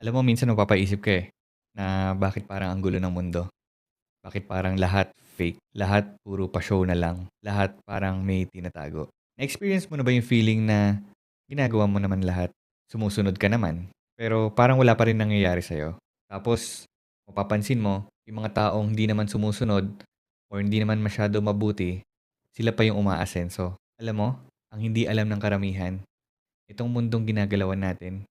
Alam mo minsan mapapaisip ka, na bakit parang ang gulo ng mundo? Bakit parang lahat fake, lahat puro pa-show na lang, lahat parang may tinatago? Na-experience mo na ba yung feeling na ginagawa mo naman lahat, sumusunod ka naman, pero parang wala pa rin nangyayari sa'yo? Tapos mapapansin mo, yung mga taong hindi naman sumusunod or hindi naman masyado mabuti, sila pa yung umaasenso. Alam mo, ang hindi alam ng karamihan, itong mundong ginagalawan natin,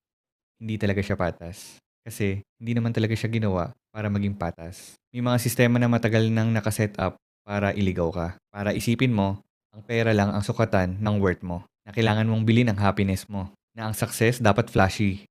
hindi talaga siya patas. Kasi hindi naman talaga siya ginawa para maging patas. May mga sistema na matagal nang nakaset up para iligaw ka. Para isipin mo, ang pera lang ang sukatan ng worth mo. Na kailangan mong bilhin ang happiness mo. Na ang success dapat flashy.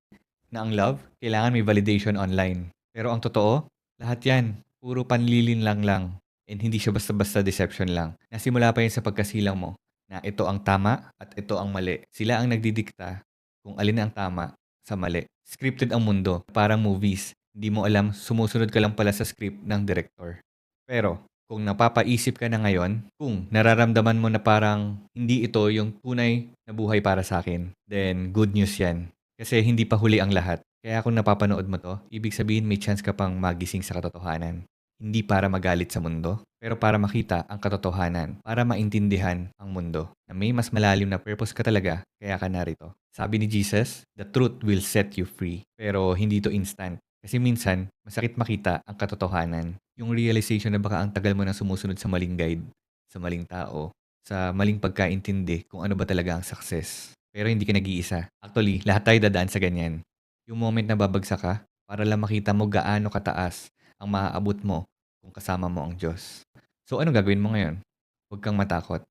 Na ang love, kailangan may validation online. Pero ang totoo, lahat yan, puro panlilin lang. And hindi siya basta-basta deception lang. Nasimula pa yan sa pagkasilang mo na ito ang tama at ito ang mali. Sila ang nagdidikta kung alin ang tama sa mali. Scripted ang mundo, parang movies. Hindi mo alam, sumusunod ka lang pala sa script ng director. Pero, kung napapaisip ka na ngayon, kung nararamdaman mo na parang hindi ito yung tunay na buhay para sa akin, then good news yan. Kasi hindi pa huli ang lahat. Kaya kung napapanood mo to, ibig sabihin may chance ka pang magising sa katotohanan. Hindi para magalit sa mundo, pero para makita ang katotohanan, para maintindihan ang mundo na may mas malalim na purpose ka talaga, kaya ka narito. Sabi ni Jesus, the truth will set you free. Pero hindi to instant. Kasi minsan, masakit makita ang katotohanan. Yung realization na baka ang tagal mo nang sumusunod sa maling guide, sa maling tao, sa maling pagkaintindi kung ano ba talaga ang success. Pero hindi ka nag-iisa. Actually, lahat tayo dadaan sa ganyan. Yung moment na babagsak ka, para lang makita mo gaano kataas ang maaabot mo kung kasama mo ang Diyos. So ano gagawin mo ngayon? Huwag kang matakot.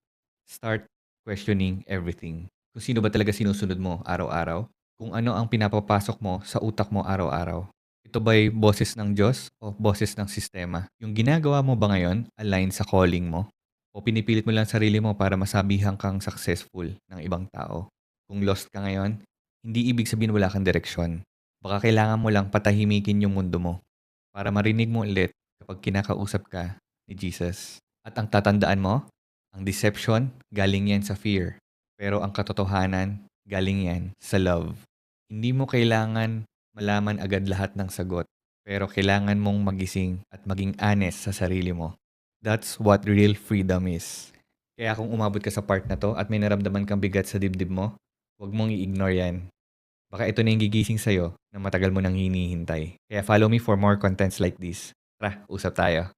Start questioning everything. Kung sino ba talaga sinusunod mo araw-araw? Kung ano ang pinapapasok mo sa utak mo araw-araw? Ito ba'y boses ng Diyos o boses ng sistema? Yung ginagawa mo ba ngayon align sa calling mo? O pinipilit mo lang sarili mo para masabihan kang successful ng ibang tao? Kung lost ka ngayon, hindi ibig sabihin wala kang direksyon. Baka kailangan mo lang patahimikin yung mundo mo para marinig mo ulit kapag kinakausap ka ni Jesus. At ang tatandaan mo, ang deception, galing yan sa fear. Pero ang katotohanan, galing yan sa love. Hindi mo kailangan malaman agad lahat ng sagot. Pero kailangan mong magising at maging honest sa sarili mo. That's what real freedom is. Kaya kung umabot ka sa part na to at may naramdaman kang bigat sa dibdib mo, huwag mong i-ignore yan. Baka ito na yung gigising sa'yo na matagal mo nang hinihintay. Kaya follow me for more contents like this. Tara, usap tayo.